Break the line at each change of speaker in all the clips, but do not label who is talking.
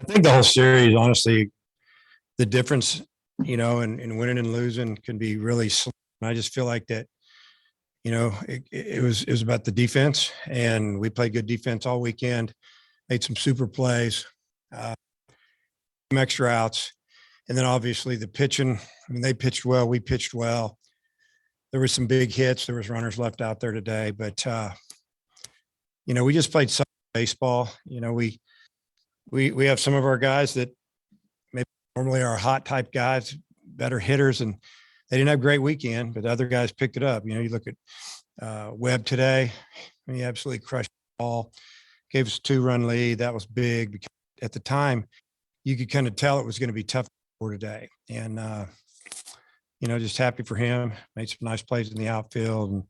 I think the whole series, honestly, the difference, in winning and losing can be really slim. I just feel like that, it was about the defense, and we played good defense all weekend, made some super plays, uh, some extra outs, and then obviously the pitching. I mean, they pitched well, we pitched well. There were some big hits. There was runners left out there today, but we just played some baseball. We have some of our guys that maybe normally are hot type guys, better hitters, and they didn't have a great weekend, but the other guys picked it up. You look at Webb today, he absolutely crushed the ball, gave us a 2-run lead. That was big because at the time you could kind of tell it was going to be tough for today. And, just happy for him, made some nice plays in the outfield.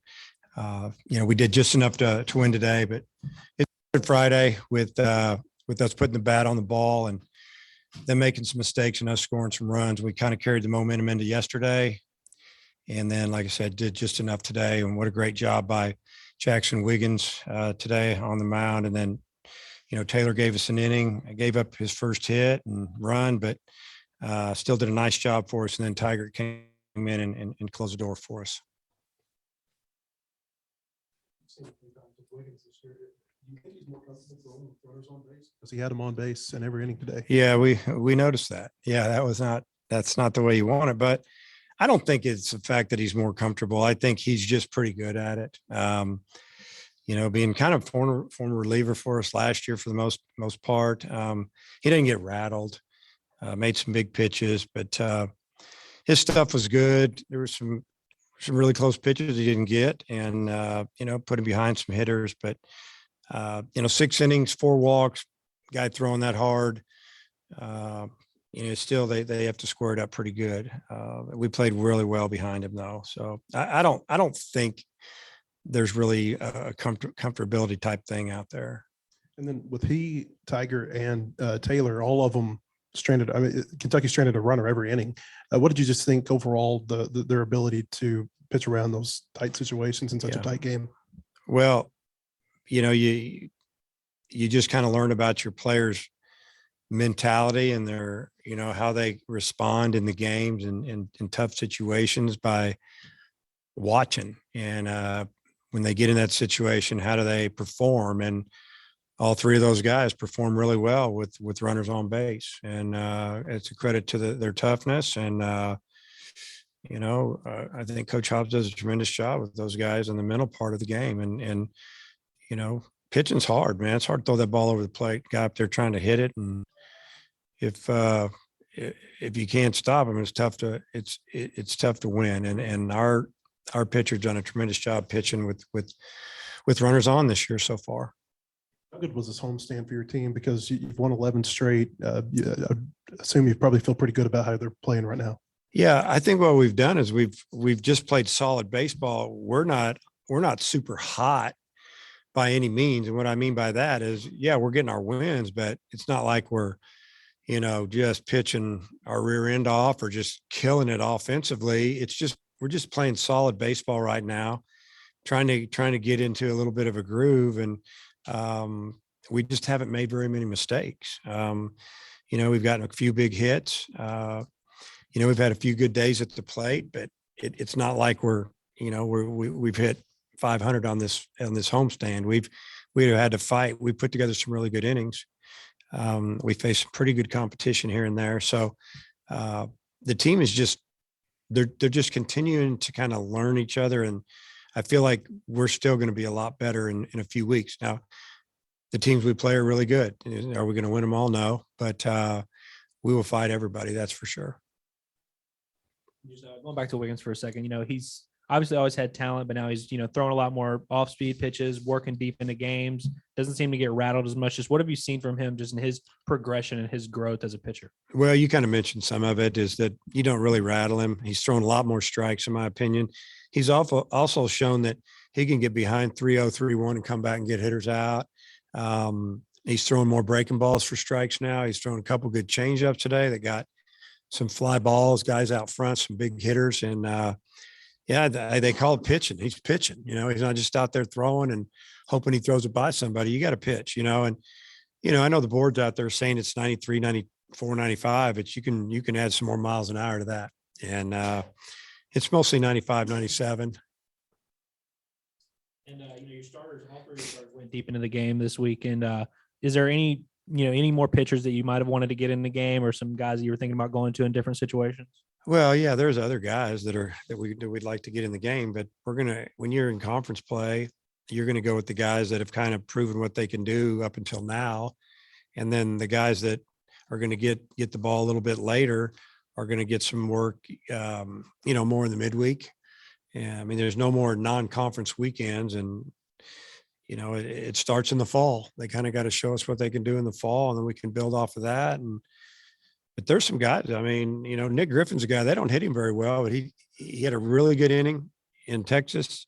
And, we did just enough to win today, but it's Good Friday with us putting the bat on the ball and them making some mistakes and us scoring some runs. We kind of carried the momentum into yesterday. And then, like I said, did just enough today. And what a great job by Jackson Wiggins today on the mound. And then, Taylor gave us an inning, gave up his first hit and run, but still did a nice job for us. And then Tiger came in and closed the door for us.
You think he's more comfortable throwing with runners on base? Because he had him on base in every inning today.
Yeah, we noticed that. Yeah, that's not the way you want it, but I don't think it's the fact that he's more comfortable. I think he's just pretty good at it. Being kind of former reliever for us last year for the most part. He didn't get rattled, made some big pitches, but his stuff was good. There were some really close pitches he didn't get, and put him behind some hitters, but 6 innings, 4 walks, guy throwing that hard. Still they have to square it up pretty good. We played really well behind him though. So I don't think there's really a comfortability type thing out there.
And then with Tiger and Taylor, all of them stranded. I mean, Kentucky stranded a runner every inning. What did you just think overall their ability to pitch around those tight situations in such a tight game?
Well, you just kind of learn about your players' mentality and their, how they respond in the games and in tough situations by watching. And when they get in that situation, how do they perform? And all 3 of those guys perform really well with runners on base. And it's a credit to their toughness. And, I think Coach Hobbs does a tremendous job with those guys in the mental part of the game. And pitching's hard, man. It's hard to throw that ball over the plate, guy up there trying to hit it. And if you can't stop him, it's tough to win. And our pitcher's done a tremendous job pitching with runners on this year so far.
How good was this homestand for your team? Because you've won 11 straight. I assume you probably feel pretty good about how they're playing right now.
Yeah, I think what we've done is we've just played solid baseball. We're not super hot by any means. And what I mean by that is, yeah, we're getting our wins, but it's not like we're, just pitching our rear end off or just killing it offensively. It's just, we're just playing solid baseball right now, trying to get into a little bit of a groove. And we just haven't made very many mistakes. We've gotten a few big hits. We've had a few good days at the plate, but it's not like we've hit 500 on this homestand. We've had to fight. We put together some really good innings. We faced some pretty good competition here and there. So the team is just they're just continuing to kind of learn each other, and I feel like we're still going to be a lot better in a few weeks. Now, the teams we play are really good. Are we going to win them all? No, but we will fight everybody. That's for sure.
Just going back to Wiggins for a second, he's obviously always had talent, but now he's, throwing a lot more off-speed pitches, working deep into games, doesn't seem to get rattled as much. Just what have you seen from him just in his progression and his growth as a pitcher?
Well, you kind of mentioned some of it is that you don't really rattle him. He's thrown a lot more strikes, in my opinion. He's also shown that he can get behind 3-0, 3-1 and come back and get hitters out. He's throwing more breaking balls for strikes now. He's thrown a couple good changeups today that got some fly balls, guys out front, some big hitters. And they call it pitching. He's pitching, he's not just out there throwing and hoping he throws it by somebody. You got to pitch, and I know the board's out there saying it's 93, 94, 95, but you can add some more miles an hour to that. And it's mostly 95, 97.
And your starters, all three of your starters went deep into the game this week. And is there any more pitchers that you might have wanted to get in the game, or some guys that you were thinking about going to in different situations?
Well, yeah, there's other guys that we'd like to get in the game, but when you're in conference play, you're gonna go with the guys that have kind of proven what they can do up until now, and then the guys that are going to get the ball a little bit later are going to get some work, more in the midweek. Yeah, I mean, there's no more non-conference weekends, and it starts in the fall. They kind of got to show us what they can do in the fall, and then we can build off of that. But there's some guys. I mean, Nick Griffin's a guy. They don't hit him very well, but he had a really good inning in Texas.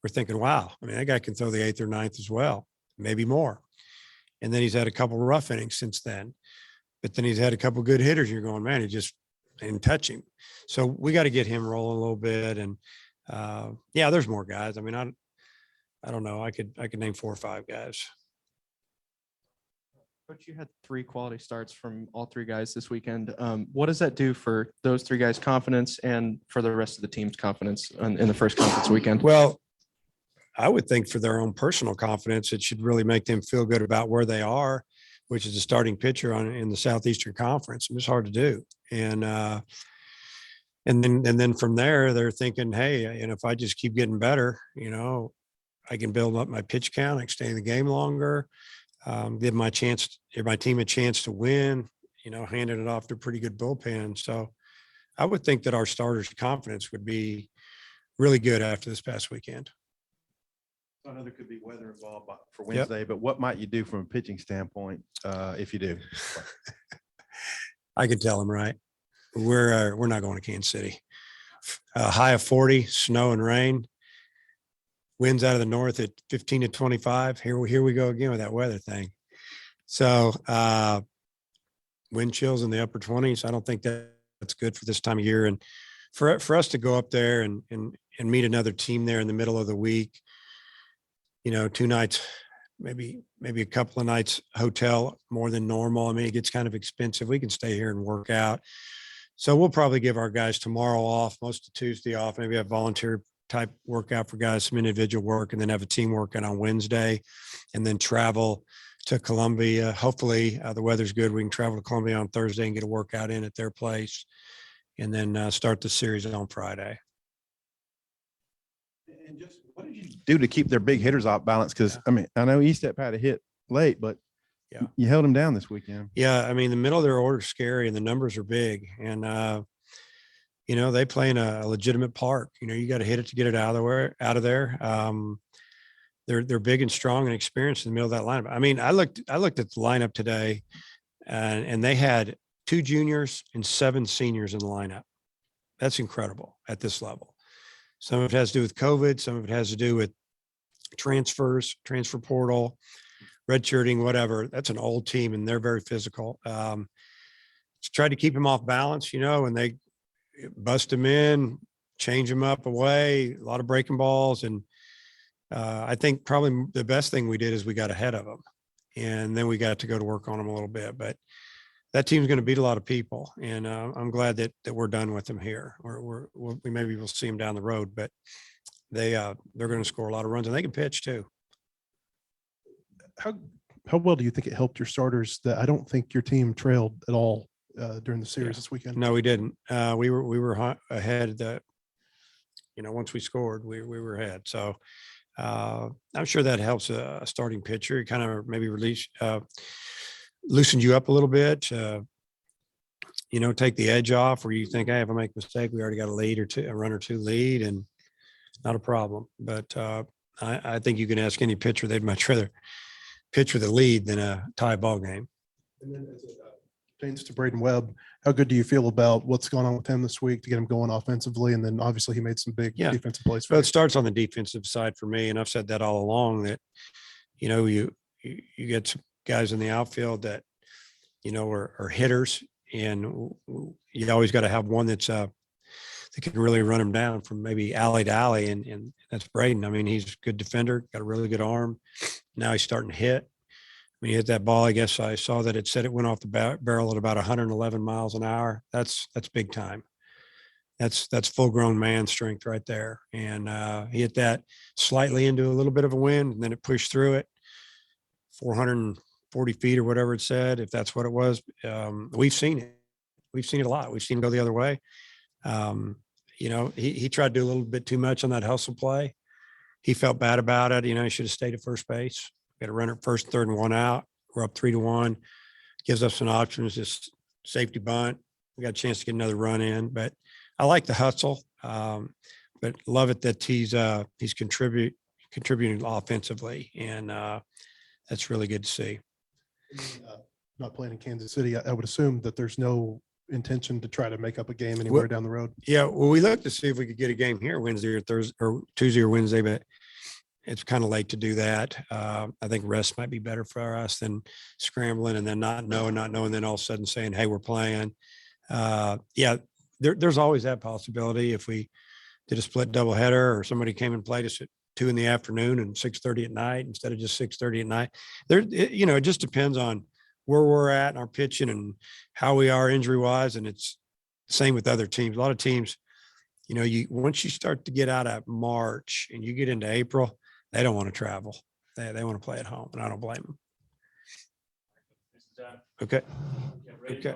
We're thinking, wow. I mean, that guy can throw the 8th or 9th as well, maybe more. And then he's had a couple of rough innings since then. But then he's had a couple of good hitters. You're going, man, he just didn't touch him. So we got to get him rolling a little bit. And there's more guys. I mean, I don't know. I could name 4 or 5 guys.
Coach, you had 3 quality starts from all 3 guys this weekend. What does that do for those 3 guys' confidence and for the rest of the team's confidence in the first conference weekend?
Well, I would think for their own personal confidence, it should really make them feel good about where they are, which is a starting pitcher in the Southeastern Conference. It's hard to do. And then from there, they're thinking, hey, if I just keep getting better, I can build up my pitch count, I can stay in the game longer, give my team a chance to win, handing it off to a pretty good bullpen. So I would think that our starters' confidence would be really good after this past weekend.
I know there could be weather involved for Wednesday, but what might you do from a pitching standpoint if you do?
I can tell them, right? We're not going to Kansas City. High of 40, snow and rain. Winds out of the north at 15 to 25. Here we go again with that weather thing. So wind chills in the upper 20s. I don't think that's good for this time of year. And for us to go up there and meet another team there in the middle of the week, 2 nights, maybe a couple of nights hotel more than normal. I mean, it gets kind of expensive. We can stay here and work out. So we'll probably give our guys tomorrow off, most of Tuesday off, maybe have volunteer type workout for guys, some individual work, and then have a team workout on Wednesday, and then travel to Columbia. Hopefully the weather's good. We can travel to Columbia on Thursday and get a workout in at their place, and then start the series on Friday.
And just what did you do to keep their big hitters off balance? Because I mean, I know Estep had a hit late, but you held them down this weekend.
Yeah, I mean, the middle of their order is scary, and the numbers are big, and they play in a legitimate park. You got to hit it to get it out of there. They're big and strong and experienced in the middle of that lineup. I mean, I looked at the lineup today, and they had 2 juniors and 7 seniors in the lineup. That's incredible at this level. Some of it has to do with COVID. Some of it has to do with transfers, transfer portal, redshirting, whatever. That's an old team, and they're very physical. Tried to keep them off balance, and they bust them in, change them up away, a lot of breaking balls. And I think probably the best thing we did is we got ahead of them, and then we got to go to work on them a little bit. But that team's going to beat a lot of people, and I'm glad that we're done with them here. We maybe we'll see them down the road, but they're going to score a lot of runs, and they can pitch too.
How well do you think it helped your starters that I don't think your team trailed at all during the series this weekend?
No, we didn't. We were ahead. Once we scored, we were ahead. So I'm sure that helps a starting pitcher. It kind of maybe loosens you up a little bit. Take the edge off where you think, hey, if I make a mistake, we already got a run or two lead, and not a problem. But I think you can ask any pitcher; they'd much rather pitch with a lead than a tie ball game.
And then as it pertains to Braden Webb, how good do you feel about what's going on with him this week to get him going offensively? And then obviously he made some big defensive plays.
Well, it starts on the defensive side for me, and I've said that all along that you get some guys in the outfield that are hitters, and you always got to have one that can really run them down from maybe alley to alley, and that's Braden. I mean, he's a good defender, got a really good arm. Now he's starting to hit. When you hit that ball, I guess I saw that it said it went off the barrel at about 111 miles an hour. That's big time. That's full grown man strength right there. And he hit that slightly into a little bit of a wind, and then it pushed through it 440 feet or whatever it said, if that's what it was. We've seen it. We've seen it a lot. We've seen it go the other way. You know, he tried to do a little bit too much on that hustle play. He felt bad about it. You know, he should have stayed at first base. Got a runner at first, third, and 1 out. We're up 3-1. Gives us some options, just safety bunt. We got a chance to get another run in, but I like the hustle. But love it that he's contributing offensively, and that's really good to see.
Not playing in Kansas City, I would assume that there's no intention to try to make up a game anywhere down the road.
Yeah, well, we looked to see if we could get a game here Wednesday or Thursday or Tuesday or Wednesday, but it's kind of late to do that. I think rest might be better for us than scrambling and then not knowing, then all of a sudden saying, hey, we're playing. Yeah, there's always that possibility. If we did a split doubleheader or somebody came and played us at 2 p.m. and 6:30 at night instead of just 6:30 at night. It just depends on where we're at in our pitching and how we are injury wise. And it's the same with other teams. A lot of teams, once you start to get out of March and you get into April, they don't want to travel. They want to play at home, and I don't blame them. Okay. Okay.